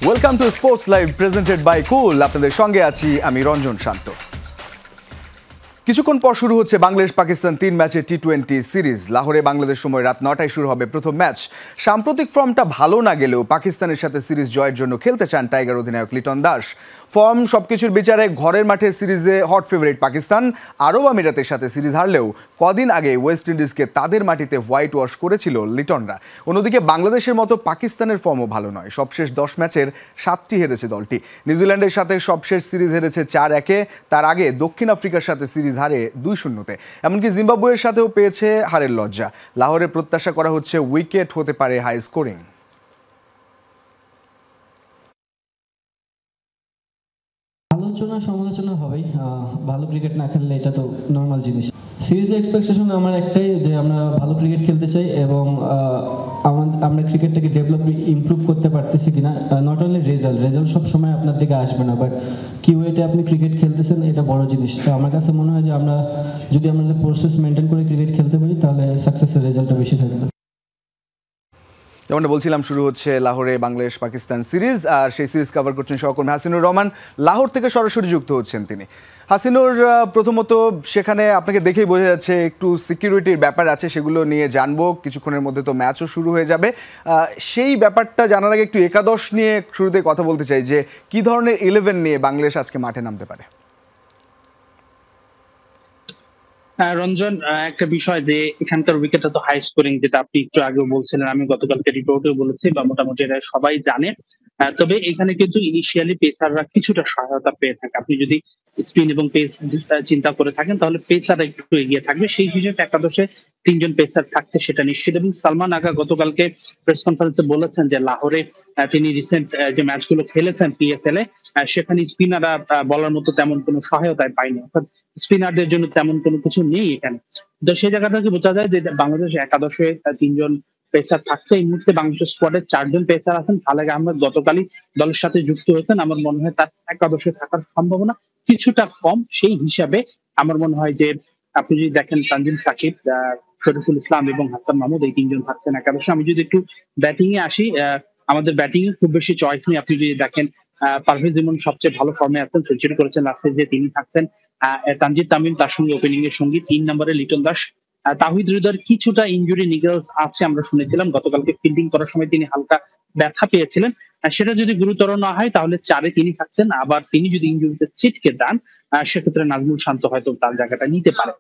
Welcome to sports live presented by cool. আপনাদের সঙ্গে আছি আমি রঞ্জন শান্ত। কিছুক্ষণ পর শুরু হচ্ছে বাংলাদেশ পাকিস্তান 3 ম্যাচের টি-20 সিরিজ। লাহোরে বাংলাদেশ সময় রাত 9টায় শুরু হবে প্রথম ম্যাচ। সাম্প্রতিক ফর্মটা ভালো না গেলেও পাকিস্তানের সাথে সিরিজ জয়ের জন্য খেলতে চান টাইগার অধিনায়ক লিটন দাস। ফর্ম সবকিছুর বিচারে ঘরের মাঠের সিরিজে হট ফেভারিট পাকিস্তান। আরব আমিরাতের সাথে সিরিজ হারলেও কদিন আগে ওয়েস্ট ইন্ডিজকে তাদের মাটিতে হোয়াইট ওয়াশ করেছিল লিটনরা। অন্যদিকে বাংলাদেশের মতো পাকিস্তানের ফর্মও ভালো নয়। সবশেষ 10 ম্যাচের 7টি হেরেছে দলটি। নিউজিল্যান্ডের সাথে সবশেষ সিরিজ হেরেছে 4-1। তার আগে দক্ষিণ আফ্রিকার সাথে সিরিজ হারে 2-0-তে। এমনকি জিম্বাবুয়ের সাথেও পেয়েছে হারের লজ্জা। লাহোরে প্রত্যাশা করা হচ্ছে উইকেট হতে পারে হাই স্কোরিং। আলোচনা সমালোচনা হবেই, ভালো ক্রিকেট না খেললে এটা তো নর্মাল জিনিস। সিরিজের এক্সপেকটেশন আমার একটাই যে আমরা ভালো ক্রিকেট খেলতে চাই এবং আমরা ক্রিকেটটাকে ডেভেলপ ইমপ্রুভ করতে পারতেছি কিনা। নট অনলি রেজাল্ট সব সময় আপনার দিকে আসবে না, বাট কি ওয়েতে আপনি ক্রিকেট খেলতেছেন এটা বড় জিনিস। তো আমার কাছে মনে হয় যে আমরা যদি আমাদের প্রসেস মেনটেন করে ক্রিকেট খেলতে পারি তাহলে সাকসেসের রেজাল্টটা বেশি থাকবে। যেমনটা বলছিলাম, শুরু হচ্ছে লাহোরে বাংলাদেশ পাকিস্তান সিরিজ, আর সেই সিরিজ কভার করছেন সহকর্মী হাসিনুর রহমান। লাহোর থেকে সরাসরি যুক্ত হচ্ছেন তিনি। হাসিনুর, প্রথমত সেখানে আপনাকে দেখেই বোঝা যাচ্ছে একটু সিকিউরিটির ব্যাপার আছে, সেগুলো নিয়ে জানবো। কিছুক্ষণের মধ্যে তো ম্যাচও শুরু হয়ে যাবে। সেই ব্যাপারটা জানার আগে একটু একাদশ নিয়ে শুরুতে কথা বলতে চাই, যে কি ধরনের 11 নিয়ে বাংলাদেশ আজকে মাঠে নামতে পারে। রঞ্জন, একটা বিষয় যে এখানকার উইকেটটা তো হাই স্কোরিং, যেটা আপনি একটু আগেও বলছিলেন, আমি গতকালকে রিপোর্টেও বলেছি বা মোটামুটি এটা সবাই জানে। তবে এখানে কিন্তু ইনিশিয়ালি পেসাররা কিছুটা সহায়তা পেয়ে থাকে। আপনি যদি স্পিন এবং পেস চিন্তা করে থাকেন তাহলে পেসাররা একটু এগিয়ে থাকবে। সেই হিসেবে একাদশে 3 জন পেসার থাকতে সেটা নিশ্চিত। এবং সালমান আগা গতকালকে প্রেস কনফারেন্সে বলেছেন যে লাহোরে তিনি রিসেন্ট যে ম্যাচগুলো খেলেছেন পিএসএল এ, সেখানে স্পিনাররা বলার মতো তেমন কোনো সহায়তায় পায়নি, অর্থাৎ স্পিনারদের জন্য তেমন কোনো কিছু নেই এখানে। তো সেই জায়গা থেকে বোঝা যায় যে বাংলাদেশ একাদশে 3 জন পেসার থাকছে। এই মুহূর্তে বাংলাদেশ স্কোয়াডে 4 জন পেসার আছেন। খালেক আহমেদ গতকালই দলের সাথে যুক্ত হয়েছেন। আমার মনে হয় তার একাদশে থাকার সম্ভাবনা কিছুটা কম। সেই হিসাবে আমার মনে হয় যে আপনি যদি দেখেন তানজিম সাকিব, শরীফুল ইসলাম এবং হাসান মাহমুদ, এই 3 জন থাকছেন একাদশে। আমি যদি একটু ব্যাটিং এ আসি, আমাদের ব্যাটিং এ খুব বেশি চয়েস নেই। আপনি যদি দেখেন পারভেজ ইমন সবচেয়ে ভালো ফর্মে আছেন, সেঞ্চুরি করেছেন লাস্টে, যে তিনি থাকছেন। তানজিদ তামিম তার সঙ্গে ওপেনিং এর সঙ্গী। 3 নম্বরে লিটন দাস। তাহিদ হৃদয়ের কিছুটা ইনজুরি নিগেলস আছে আমরা শুনেছিলাম। গতকালকে ফিল্ডিং করার সময় তিনি হালকা ব্যথা পেয়েছিলেন। সেটা যদি গুরুতর না হয় তাহলে 4-এ তিনি থাকছেন। আবার তিনি যদি ইনজুরিতে ছিটকে যান সেক্ষেত্রে নাজমুল শান্ত হয়তো তার জায়গাটা নিতে পারে।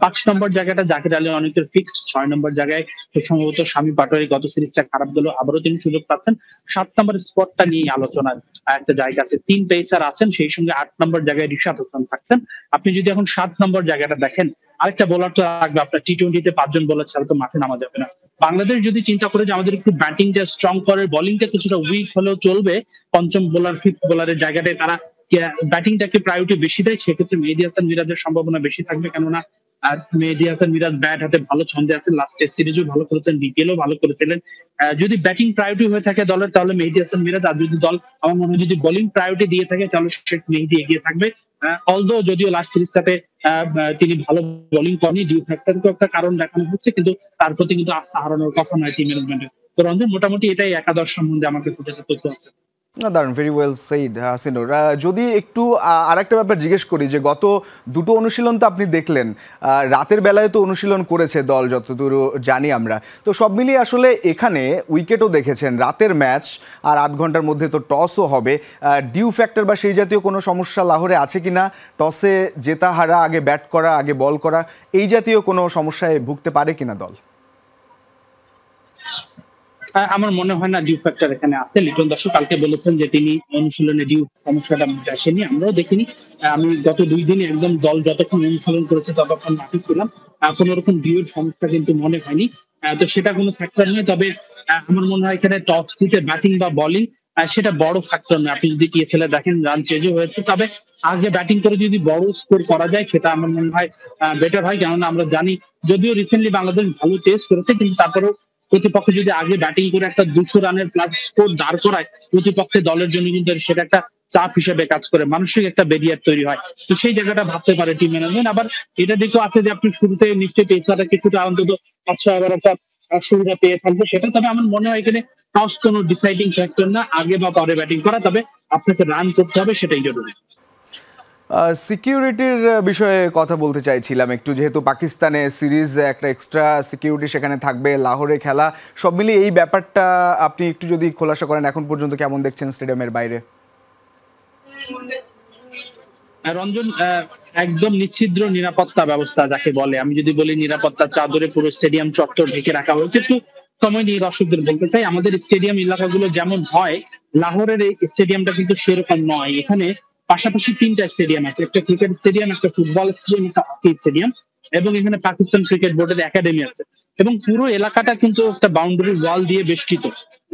5 নম্বর জায়গাটা জাকির আলী অনেকের ফিক্সড। 6 নম্বর জায়গায় সম্ভবত শামী পাটোয়ারি, গত সিরিজটা খারাপ গেল, আবারও তিনি সুযোগ পাচ্ছেন। 7 নম্বর স্পটটা নিয়ে আলোচনার একটা জায়গা আছে। 3 পেসার আছেন, সেই সঙ্গে 8 নম্বর জায়গায় রিশাদ হোসেন থাকছেন। আপনি যদি এখন 7 নম্বর জায়গাটা দেখেন, আরেকটা বোলার তো লাগবে। আপনার টি-20-তে 5 জন বোলার ছাড়া তো মাঠে নামা যাবে না। বাংলাদেশ যদি চিন্তা করে যে আমাদের একটু ব্যাটিংটা স্ট্রং করে, বোলিংটা কিছুটা উইক হলেও চলবে, পঞ্চম বোলার, 5th বোলারের জায়গাটায় তারা ব্যাটিংটাকে প্রায়োরিটি বেশি দেয়, সেক্ষেত্রে মেহেদী হাসান মিরাজের সম্ভাবনা বেশি থাকবে। কেননা মেহেদী হাসান মিরাজ ব্যাট হাতে ভালো ছন্দে আছেন, লাস্ট টেস্ট সিরিজও ভালো করেছেন, বিপিএলও ভালো করেছিলেন। যদি ব্যাটিং প্রায়োরিটি হয়ে থাকে দলের তাহলে মেহেদী হাসান মিরাজ, আর যদি দল আমার মনে হয় যদি বোলিং প্রায়োরিটি দিয়ে থাকে তাহলে শেখ মেহেদী এগিয়ে থাকবে। অলদো যদিও লাস্ট সিরিজটাতে তিনি ভালো বোলিং করেনি, ডিউ ফ্যাক্টরকেও একটা কারণ দেখানো হচ্ছে, কিন্তু তার প্রতি কিন্তু আস্থা হারানোর কথা নয় টিম ম্যানেজমেন্টের। তো রঞ্জন, মোটামুটি এটাই একাদশ সম্বন্ধে আমাকে যেটা তথ্য আছে। দারুণ, ভেরি ওয়েল সেইড হাসিনুর। যদি একটু আরেকটা ব্যাপার জিজ্ঞেস করি, যে গত দুটো অনুশীলন তো আপনি দেখলেন, রাতের বেলায় তো অনুশীলন করেছে দল যতদূর জানি আমরা। তো সব মিলিয়ে আসলে এখানে উইকেটও দেখেছেন, রাতের ম্যাচ, আর আধ ঘন্টার মধ্যে তো টসও হবে। ডিউ ফ্যাক্টর বা সেই জাতীয় কোনো সমস্যা লাহোরে আছে কিনা? টসে জেতা হারা, আগে ব্যাট করা আগে বল করা, এই জাতীয় কোনো সমস্যায় ভুগতে পারে কিনা দল? আমার মনে হয় না ডিউ ফ্যাক্টর এখানে আছে। লিটন দাসও কালকে বলেছেন যে তিনি অনুশীলনে ডিউ সমস্যাটা আসেনি, আমরাও দেখিনি। আমি গত 2 দিনে একদম দল যতক্ষণ অনুশীলন করেছে ততক্ষণ মাঠে ছিলাম, কোন রকম ডিউর সমস্যা কিন্তু মনে হয়নি। তো সেটা কোনো ফ্যাক্টর নয়। তবে আমার মনে হয় এখানে টস জিতে ব্যাটিং বা বোলিং সেটা বড় ফ্যাক্টর নয়। আপনি যদি পিএসএল এ দেখেন রান চেঞ্জও হয়েছে, তবে আগে ব্যাটিং করে যদি বড় স্কোর করা যায় সেটা আমার মনে হয় বেটার হয়। কেননা আমরা জানি যদিও রিসেন্টলি বাংলাদেশ ভালো চেস করেছে, কিন্তু তারপরেও প্রতিপক্ষ যদি আগে ব্যাটিং করে একটা 200 রানের প্লাস স্কোর দাঁড় করায়, প্রতিপক্ষের দলের জন্য কিন্তু সেটা একটা চাপ হিসেবে কাজ করে, মানসিক একটা ব্যারিয়ার তৈরি হয়। তো সেই জায়গাটা ভাবতে পারে টিম ম্যানেজমেন্ট। আবার এটা দেখো আছে যে আপনি শুরুতে নিশ্চয়ই পেসাররা কিছুটা অন্তত 5-6 ওভার একটা সুবিধা পেয়ে থাকবে সেটা। তবে আমার মনে হয় এখানে টস কোনো ডিসাইডিং ফ্যাক্টর না, আগে বা পরে ব্যাটিং করা, তবে আপনাকে রান করতে হবে সেটাই জরুরি। সিকিউরিটির বিষয়ে কথা বলতে চাইছিলাম একটু, যেহেতু পাকিস্তানে সিরিজ একটা এক্সট্রা সিকিউরিটি সেখানে থাকবে, লাহোরে খেলা, সব মিলিয়ে এই ব্যাপারটা আপনি একটু যদি খোলাসা করেন, এখন পর্যন্ত কেমন দেখছেন স্টেডিয়ামের বাইরে? রঞ্জন, একদম নিচ্ছিদ্র নিরাপত্তা ব্যবস্থা যাকে বলে, আমি যদি বলি নিরাপত্তার চাদরে পুরো স্টেডিয়াম চত্বর ঢেকে রাখা হয়েছে। একটু সময় নিয়ে দর্শকদের বলতে চাই, আমাদের স্টেডিয়াম এলাকাগুলো যেমন হয়, লাহোরের এই স্টেডিয়ামটা কিন্তু সেরকম নয়। এখানে পাশাপাশি 3টা স্টেডিয়াম আছে, একটা ক্রিকেট স্টেডিয়াম, একটা ফুটবল স্টেডিয়াম, একটা হকি স্টেডিয়াম, এবং এখানে পাকিস্তান ক্রিকেট বোর্ডের একাডেমি আছে। এবং পুরো এলাকাটা কিন্তু একটা বাউন্ডারি ওয়াল দিয়ে বেষ্টিত।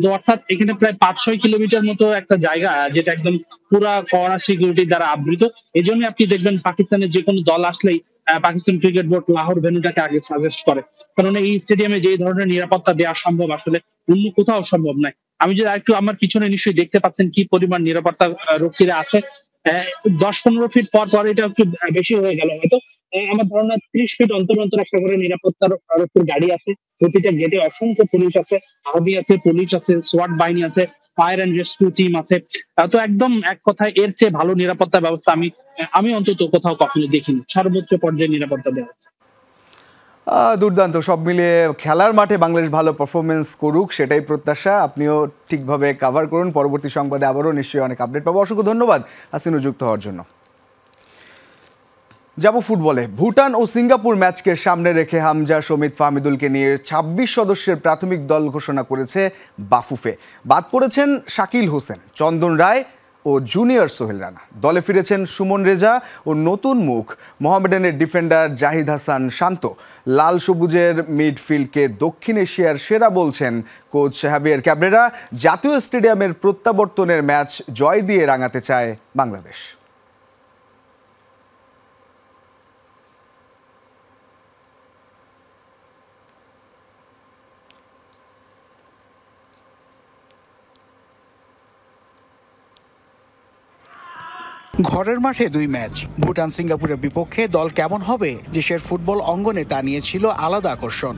তো অর্থাৎ এখানে প্রায় 5-6 কিলোমিটার মতো একটা জায়গা, যেটা একদম পুরা কড়া সিকিউরিটি দ্বারা আবৃত। এই জন্য আপনি দেখবেন পাকিস্তানের যে কোনো দল আসলেই পাকিস্তান ক্রিকেট বোর্ড লাহোর ভেন্যুটাকে আগে সাজেস্ট করে, কারণ এই স্টেডিয়ামে যে ধরনের নিরাপত্তা দেওয়া সম্ভব আসলে অন্য কোথাও সম্ভব নয়। আমি যদি আরেকটু, আমার পিছনে নিশ্চয়ই দেখতে পাচ্ছেন কি পরিমাণ নিরাপত্তা রক্ষীরা আছে। 10-15 ফিট পর পর এটা একটু বেশি হয়ে গেল হয়তো। আমার ধারণা 30 ফিট অন্তর অন্তর একটা করে নিরাপত্তার রক্ষীর গাড়ি আছে। প্রতিটা গেটে অসংখ্য পুলিশ আছে, আর্মি আছে, পুলিশ আছে, সোয়াট বাহিনী আছে, ফায়ার অ্যান্ড রেস্কিউ টিম আছে। তো একদম এক কথায় এর চেয়ে ভালো নিরাপত্তা ব্যবস্থা আমি অন্তত কোথাও কখনো দেখিনি। সর্বোচ্চ পর্যায়ে নিরাপত্তা দেওয়া হচ্ছে। দুর্দান্ত, সব মিলিয়ে খেলার মাঠে বাংলাদেশ ভালো পারফরমেন্স করুক সেটাই প্রত্যাশা। আপনিও ঠিকভাবে কভার করুন, পরবর্তী সংবাদে আবারও নিশ্চয়ই অনেক আপডেট পাবো। অসংখ্য ধন্যবাদ হাসিনুর যুক্ত হওয়ার জন্য। যাব ফুটবলে। ভুটান ও সিঙ্গাপুর ম্যাচকে সামনে রেখে হামজা, সমিত, ফাহমিদুলকে নিয়ে 26 সদস্যের প্রাথমিক দল ঘোষণা করেছে বাফুফে। বাদ পড়েছেন শাকিল হোসেন, চন্দন রায় ও জুনিয়র সোহেল রানা। দলে ফিরেছেন সুমন রেজা ও নতুন মুখ মোহামেডানের ডিফেন্ডার জাহিদ হাসান শান্ত। লাল সবুজের মিডফিল্ডকে দক্ষিণ এশিয়ার সেরা বলছেন কোচ হাভিয়ের ক্যাব্রেরা। জাতীয় স্টেডিয়ামের প্রত্যাবর্তনের ম্যাচ জয় দিয়ে রাঙাতে চায় বাংলাদেশ। ঘরের মাঠে 2 ম্যাচ, ভুটান সিঙ্গাপুরের বিপক্ষে দল কেমন হবে দেশের ফুটবল অঙ্গনে তা নিয়েছিল আলাদা আকর্ষণ।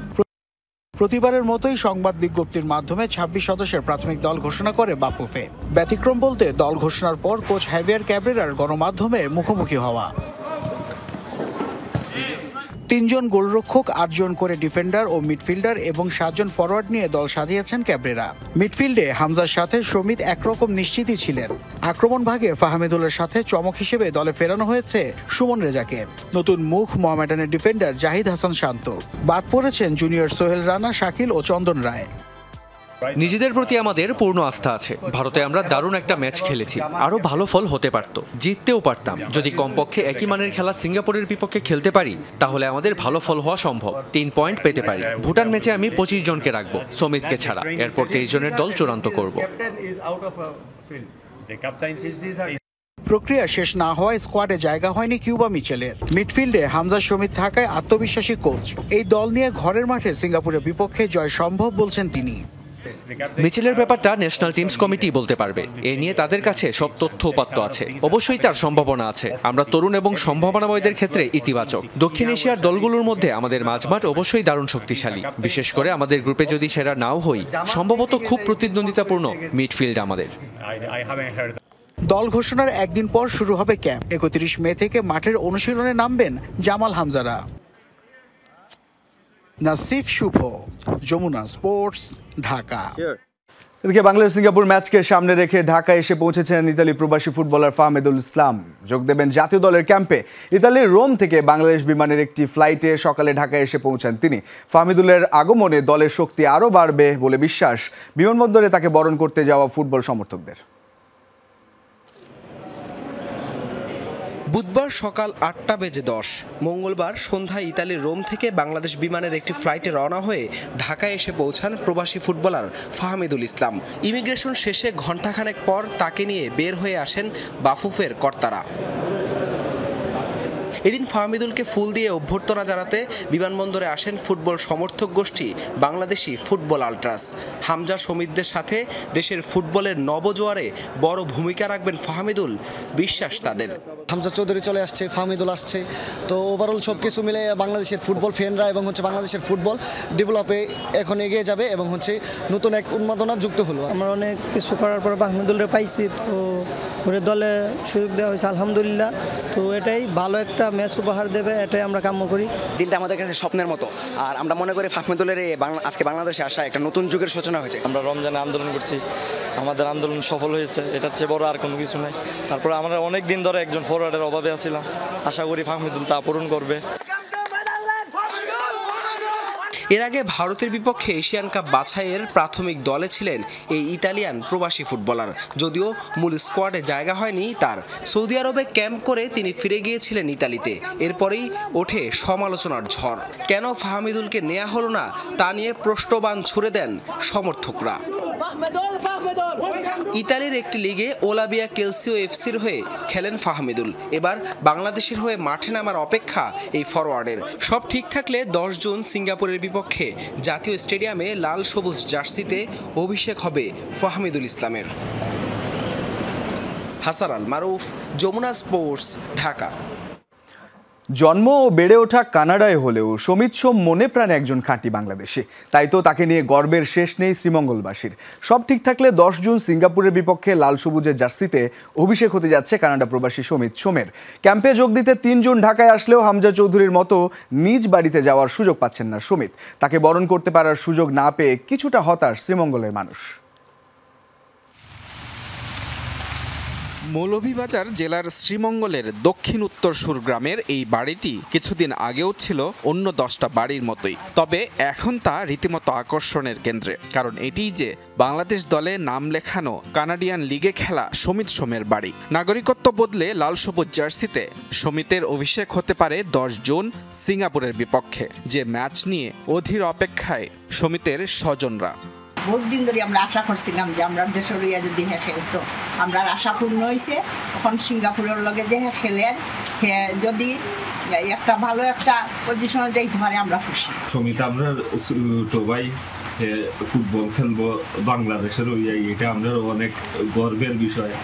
প্রতিবারের মতোই সংবাদ বিজ্ঞপ্তির মাধ্যমে 26 সদস্যের প্রাথমিক দল ঘোষণা করে বাফুফে। ব্যতিক্রম বলতে দল ঘোষণার পর কোচ হাভিয়ের ক্যাব্রেরার গণমাধ্যমের মুখোমুখি হওয়া। 3 জন গোলরক্ষক, 8 জন করে ডিফেন্ডার ও মিডফিল্ডার এবং 7 জন ফরওয়ার্ড নিয়ে দল সাজিয়েছেন ক্যাব্রেরা। মিডফিল্ডে হামজার সাথে সমিত একরকম নিশ্চিতই ছিলেন। আক্রমণ ভাগে ফাহমিদুলের সাথে চমক হিসেবে দলে ফেরানো হয়েছে সুমন রেজাকে। নতুন মুখ মোহামেডানের ডিফেন্ডার জাহিদ হাসান শান্ত। বাদ পড়েছেন জুনিয়র সোহেল রানা, শাকিল ও চন্দন রায়। নিজেদের প্রতি আমাদের পূর্ণ আস্থা আছে। ভারতে আমরা দারুণ একটা ম্যাচ খেলেছি, আরো ভালো ফল হতে পারত, জিততেও পারতাম। যদি কমপক্ষে একই মানের খেলা সিঙ্গাপুরের বিপক্ষে খেলতে পারি তাহলে আমাদের ভালো ফল হওয়া সম্ভব, 3 পয়েন্ট পেতে পারি। ভুটান ম্যাচে আমি 25 জনকে রাখবো, সমিতকে ছাড়া। এরপর 23 জনের দল চূড়ান্ত করব। প্রক্রিয়া শেষ না হওয়ায় স্কোয়াডে জায়গা হয়নি কিউবা মিচেলের। মিডফিল্ডে হামজা, সমিত থাকায় আত্মবিশ্বাসী কোচ। এই দল নিয়ে ঘরের মাঠে সিঙ্গাপুরের বিপক্ষে জয় সম্ভব বলছেন তিনি। মিচেলের ব্যাপারটা ন্যাশনাল টিমস কমিটি বলতে পারবে। এ নিয়ে তাদের কাছে সব তথ্য উপাত্ত আছে। অবশ্যই তার সম্ভাবনা আছে। আমরা তরুণ এবং সম্ভাবনাময়দের ক্ষেত্রে ইতিবাচক। দক্ষিণ এশিয়ার দলগুলোর মধ্যে আমাদের মাঝমাঠ অবশ্যই দারুণ শক্তিশালী। বিশেষ করে আমাদের গ্রুপে যদি সেরা নাও হই, সম্ভবত খুব প্রতিদ্বন্দ্বিতাপূর্ণ মিডফিল্ড আমাদের। দল ঘোষণার একদিন পর শুরু হবে ক্যাম্প। 31 মে থেকে মাঠের অনুশীলনে নামবেন জামাল হামজারা। নাসিফ শুভ, যমুনা স্পোর্টস, ঢাকা। এদিকে বাংলাদেশ সিঙ্গাপুর ম্যাচকে সামনে রেখে ঢাকায় এসে পৌঁছেছেন ইতালি প্রবাসী ফুটবলার ফাহমিদুল ইসলাম। যোগ দেবেন জাতীয় দলের ক্যাম্পে। ইতালির রোম থেকে বাংলাদেশ বিমানের একটি ফ্লাইটে সকালে ঢাকায় এসে পৌঁছান তিনি। ফাহমিদুলের আগমনে দলের শক্তি আরও বাড়বে বলে বিশ্বাস বিমানবন্দরে তাকে বরণ করতে যাওয়া ফুটবল সমর্থকদের। বুধবার সকাল 8টা বেজে 10, মঙ্গলবার সন্ধ্যায় ইতালির রোম থেকে বাংলাদেশ বিমানের একটি ফ্লাইটে রওনা হয়ে ঢাকায় এসে পৌঁছান প্রবাসী ফুটবলার ফাহমিদুল ইসলাম। ইমিগ্রেশন শেষে ঘণ্টাখানেক পর তাকে নিয়ে বের হয়ে আসেন বাফুফের কর্তারা। এদিন ফাহমিদুলকে ফুল দিয়ে অভ্যর্থনা জানাতে বিমানবন্দরে আসেন ফুটবল সমর্থক গোষ্ঠী বাংলাদেশি ফুটবল আল্ট্রাস। হামজা, সমিতদের সাথে দেশের ফুটবলের নবজোয়ারে বড় ভূমিকা রাখবেন ফাহমিদুল, বিশ্বাস তাদের। হামজা চৌধুরী চলে আসছে, ফাহমিদুল আসছে, তো ওভারঅল সব কিছু মিলে বাংলাদেশের ফুটবল ফ্যানরা এবং বাংলাদেশের ফুটবল ডেভেলপে এখন এগিয়ে যাবে এবং নতুন এক উন্মাদনা যুক্ত হলো। আমরা অনেক কিছু করার পর ফাহমিদুলরে পাইছি, তো ওরে দলে সুযোগ দেওয়া হয়েছে আলহামদুলিল্লাহ। তো এটাই ভালো একটা ম্যাচ উপহার দেবে, এটাই আমরা কাম্য করি। দিনটা আমাদের কাছে স্বপ্নের মতো, আর আমরা মনে করি ফাহমিদুলের আজকে বাংলাদেশে আসা একটা নতুন যুগের সূচনা হয়েছে। আমরা রমজানে আন্দোলন করছি, আমাদের আন্দোলন সফল হয়েছে, এটার চেয়ে বড় আর কোনো কিছু নাই। তারপরে আমরা অনেক দিন ধরে একজন ফরওয়ার্ডের অভাবে আছিলাম, আশা করি ফাহমিদুল তা পূরণ করবে। এর আগে ভারতের বিপক্ষে এশিয়ান কাপ বাছাইয়ের প্রাথমিক দলে ছিলেন এই ইতালিয়ান প্রবাসী ফুটবলার, যদিও মূল স্কোয়াডে জায়গা হয়নি তার। সৌদি আরবে ক্যাম্প করে তিনি ফিরে গিয়েছিলেন ইতালিতে। এরপরেই ওঠে সমালোচনার ঝড়। কেন ফাহমিদুলকে নেওয়া হলো না তা নিয়ে প্রশ্নবাণ ছুড়ে দেন সমর্থকরা। ইতালির একটি লিগে ওলাবিয়া কেলসিও এফসির হয়ে খেলেন ফাহমিদুল। এবার বাংলাদেশের হয়ে মাঠে নামার অপেক্ষা এই ফরওয়ার্ডের। সব ঠিক থাকলে 10 জুন সিঙ্গাপুরের বিপক্ষে জাতীয় স্টেডিয়ামে লাল সবুজ জার্সিতে অভিষেক হবে ফাহমিদুল ইসলামের। হাসান আল মারুফ, যমুনা স্পোর্টস, ঢাকা। জন্ম ও বেড়ে ওঠা কানাডায় হলেও সমিত সোম মনে প্রাণে একজন খাঁটি বাংলাদেশি। তাই তো তাকে নিয়ে গর্বের শেষ নেই শ্রীমঙ্গলবাসীর। সব ঠিক থাকলে 10 জুন সিঙ্গাপুরের বিপক্ষে লাল সবুজের জার্সিতে অভিষেক হতে যাচ্ছে কানাডা প্রবাসী সমিত সোমের। ক্যাম্পে যোগ দিতে 3 জুন ঢাকায় আসলেও হামজা চৌধুরীর মতো নিজ বাড়িতে যাওয়ার সুযোগ পাচ্ছেন না সমিত। তাকে বরণ করতে পারার সুযোগ না পেয়ে কিছুটা হতাশ শ্রীমঙ্গলের মানুষ। মৌলভীবাজার জেলার শ্রীমঙ্গলের দক্ষিণ উত্তর সুর গ্রামের এই বাড়িটি কিছুদিন আগেও ছিল অন্য 10টা বাড়ির মতোই, তবে এখন তা রীতিমতো আকর্ষণের কেন্দ্রে। কারণ এটিই যে বাংলাদেশ দলে নাম লেখানো কানাডিয়ান লিগে খেলা সমিত সোমের বাড়ি। নাগরিকত্ব বদলে লাল সবুজ জার্সিতে সমিতের অভিষেক হতে পারে 10 জুন সিঙ্গাপুরের বিপক্ষে, যে ম্যাচ নিয়ে অধীর অপেক্ষায় সমিতের স্বজনরা। বহুত দিন ধরে আমরা আশা করছিলাম যে আমরা দেশের ইয়া যদি খেলতো, আমরা আশা পূর্ণ হয়েছে। এখন সিঙ্গাপুরের লগে যে খেলেন, যদি একটা ভালো একটা পজিশনে যাইতে পারে আমরা খুশি। সমিত আমরা ছোট ভাই, ফুটবল খেলবো বাংলাদেশের এটা আমরা অনেক গর্বের বিষয়।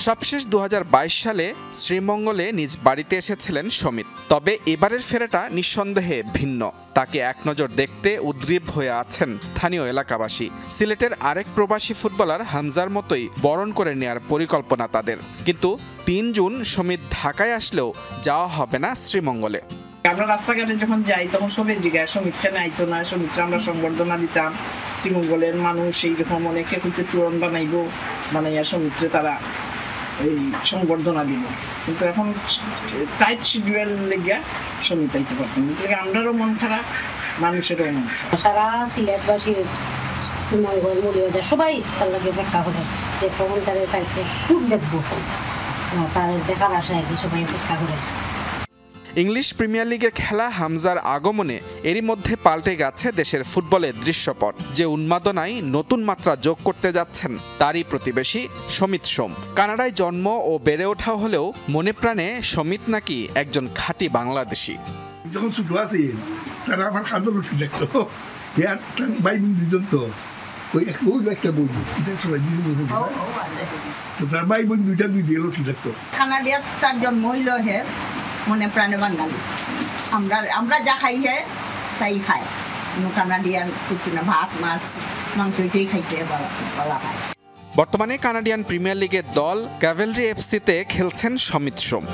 সবশেষ 2022 সালে শ্রীমঙ্গলে নিজ বাড়িতে এসেছিলেন সমিত। তবে এবারের ফেরাটা নিঃসন্দেহে ভিন্ন। তাকে এক নজর দেখতে উদ্গ্রীব হয়ে আছেন স্থানীয় এলাকাবাসী। সিলেটের আরেক প্রবাসী ফুটবলার হামজার মতোই বরণ করে নেয়ার পরিকল্পনা তাদের। কিন্তু 3 জুন সমিত ঢাকায় আসলেও যাওয়া হবে না শ্রীমঙ্গলে। আমরা রাস্তাঘাটে যখন যাই তখন সবাই জিজ্ঞাসা সমিতকে নাইতো না, সমিতকে আমরা সংবর্ধনা দিতাম। শ্রীমঙ্গলের মানুষ এইরকম অনেকে হচ্ছে তুরন বানাইয়া সমিত্রে তারা এই সংবর্ধনা দিব, কিন্তু এখন টাইট শিডিউল লেগে সমিত আইতে পারতাম। আমরারও মন খারাপ, মানুষেরও মন খারাপ। সারা সিলেটবাসী শ্রীমঙ্গল মৌলভীবাজার সবাই তার লাগে অপেক্ষা করে যে কখন তারা তাইতে খুব দেখবো, তার দেখার আশায় আর কি সবাই অপেক্ষা করে। ইংলিশ প্রিমিয়ার লিগে খেলা হামজার আগমনে এরই মধ্যে পাল্টে গেছে দেশের ফুটবলের দৃশ্যপট। যে উন্মাদনায় নতুন মাত্রা যোগ করতে যাচ্ছেন তারই প্রতিবেশী সমিত সোম। কানাডায় জন্ম ও বেড়ে ওঠা হলেও মনে প্রাণে সমিত নাকি একজন খাঁটি বাংলাদেশি। যখন ছোট আছি তারা আমার খাদ্য উঠে দেখতো, ভাই বোন দুজন তো ওই একটা বই সবাই তার ভাই বোন দুইটা দুই দিয়ে উঠে দেখতো। কানাডিয়ার তার জন্ম হইল হে মনে প্রাণে বাঙালি। আমরা যা খাই হে তাই খায়, কানাডিয়ান কিছু না, ভাত মাছ মাংস এটাই খাইতে বলা হয়। বর্তমানে কানাডিয়ান প্রিমিয়ার লিগের দল ক্যাভেলরি এফসিতে খেলছেন সমিত সোম।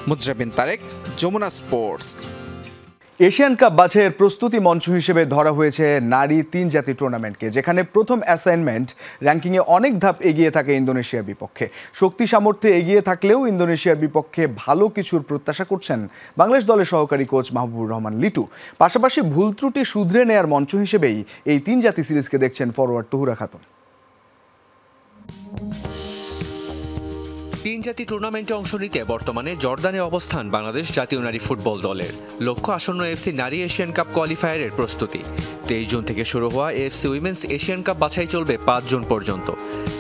মুজরাবিন Tarek, Jamuna sports. Asian cup বাছাইয়ের প্রস্তুতি মঞ্চ হিসেবে ধরা হয়েছে নারী 3 জাতি টুর্নামেন্টকে, যেখানে প্রথম অ্যাসাইনমেন্ট র্যাঙ্কিংয়ে অনেক ধাপ এগিয়ে থাকে ইন্দোনেশিয়ার বিপক্ষে। শক্তি সামর্থ্যে এগিয়ে থাকলেও ইন্দোনেশিয়ার বিপক্ষে ভালো কিছুর প্রত্যাশা করছেন বাংলাদেশ দলের সহকারী কোচ মাহবুবুর রহমান লিটু। পাশাপাশি ভুল ত্রুটি শুধরে নেয়ার মঞ্চ হিসেবেই এই 3 জাতি সিরিজকে দেখছেন ফরওয়ার্ড তহুরা খাতুন। 3 জাতি টুর্নামেন্টে অংশ নিতে বর্তমানে জর্দানে অবস্থান বাংলাদেশ জাতীয় নারী ফুটবল দলের। লক্ষ্য আসন্ন এফসি নারী এশিয়ান কাপ কোয়ালিফায়ারের প্রস্তুতি। 23 জুন থেকে শুরু হওয়া এফসি উইমেন্স এশিয়ান কাপ বাছাই চলবে 5 জুন পর্যন্ত।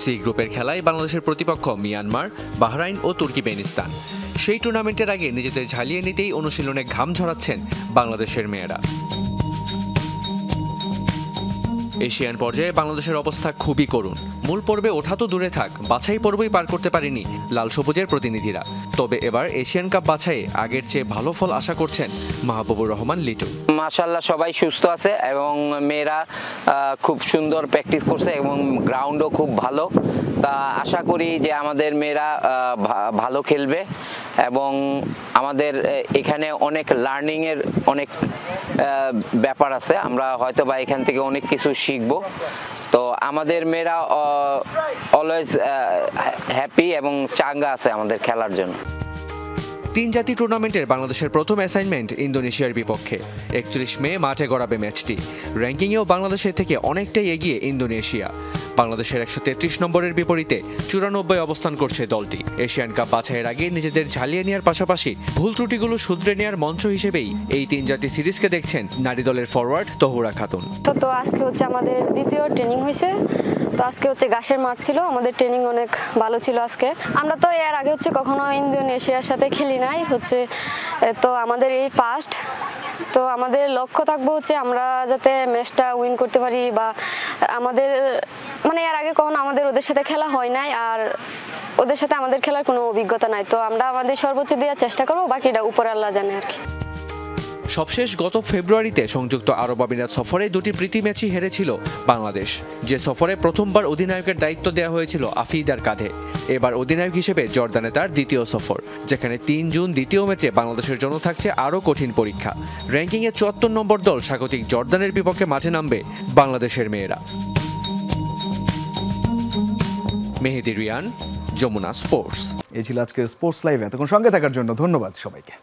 সি গ্রুপের খেলায় বাংলাদেশের প্রতিপক্ষ মিয়ানমার, বাহরাইন ও তুর্কিমেনিস্তান। সেই টুর্নামেন্টের আগে নিজেদের ঝালিয়ে নিতেই অনুশীলনে ঘাম ঝরাচ্ছেন বাংলাদেশের মেয়েরা। এশিয়ান পর্যায়ে বাংলাদেশের অবস্থা খুবই করুণ। মূল পর্বে ওঠা তো দূরে থাক, বাছাই পর্বই পার করতে পারেনি লাল সবুজের প্রতিনিধিরা। তবে এবার এশিয়ান কাপ বাছাইয়ে আগের চেয়ে ভালো ফল আশা করছেন মাহবুবুর রহমান লিটু। মাশাআল্লাহ সবাই সুস্থ আছে এবং মেয়েরা খুব সুন্দর প্র্যাকটিস করছে এবং গ্রাউন্ডও খুব ভালো। তা আশা করি যে আমাদের মেয়েরা ভালো খেলবে এবং আমাদের এখানে অনেক লার্নিংয়ের অনেক ব্যাপার আছে, আমরা হয়তো বা এখান থেকে অনেক কিছু শিখব। তো আমাদের মেয়েরা অলওয়েজ হ্যাপি এবং চাঙ্গা আছে আমাদের খেলার জন্য। 3 জাতি টুর্নামেন্টের বাংলাদেশের প্রথম অ্যাসাইনমেন্ট ইন্দোনেশিয়ার বিপক্ষে। 31 মে মাঠে গড়াবে ম্যাচটি। র্যাঙ্কিংয়েও বাংলাদেশের থেকে অনেকটাই এগিয়ে ইন্দোনেশিয়া। বাংলাদেশের 133 নম্বরের বিপরীতে 94 অবস্থান করছে দলটি। এশিয়ান কাপ বাছাইয়ের আগে নিজেদের ঝালিয়ে নেওয়ার পাশাপাশি ভুল ত্রুটিগুলো শুধরে নেওয়ার মঞ্চ হিসেবেই এই 3 জাতি সিরিজকে দেখছেন নারী দলের ফরওয়ার্ড তহুরা খাতুন। তো আজকে হচ্ছে আমাদের দ্বিতীয় ট্রেনিং হয়েছে। তো আজকে হচ্ছে ঘাসের মাঠ ছিল, আমাদের ট্রেনিং অনেক ভালো ছিল আজকে। আমরা তো এর আগে হচ্ছে কখনো ইন্দোনেশিয়ার সাথে খেলি নাই হচ্ছে, তো আমাদের এই ফার্স্ট। তো আমাদের লক্ষ্য থাকবো হচ্ছে আমরা যাতে ম্যাচটা উইন করতে পারি, বা আমাদের মানে এর আগে কখনো আমাদের ওদের সাথে খেলা হয় নাই আর ওদের সাথে আমাদের খেলার কোনো অভিজ্ঞতা নাই। তো আমরা আমাদের সর্বোচ্চ দেওয়ার চেষ্টা করবো, বাকিটা উপর আল্লাহ জানে আর কি। সবশেষ গত ফেব্রুয়ারিতে সংযুক্ত আরব আমিরাত সফরে 2টি প্রীতি ম্যাচই হেরেছিল বাংলাদেশ, যে সফরে প্রথমবার অধিনায়কের দায়িত্ব দেওয়া হয়েছিল আফিদার কাঁধে। এবার অধিনায়ক হিসেবে জর্দানে তার দ্বিতীয় সফর, যেখানে 3 জুন দ্বিতীয় ম্যাচে বাংলাদেশের জন্য থাকছে আরও কঠিন পরীক্ষা। র্যাঙ্কিংয়ে 74 নম্বর দল স্বাগতিক জর্দানের বিপক্ষে মাঠে নামবে বাংলাদেশের মেয়েরা। মেহেদি রিয়ান, যমুনা স্পোর্টস। এই ছিল আজকের স্পোর্টস লাইভ। এতক্ষণ সঙ্গে থাকার জন্য ধন্যবাদ সবাইকে।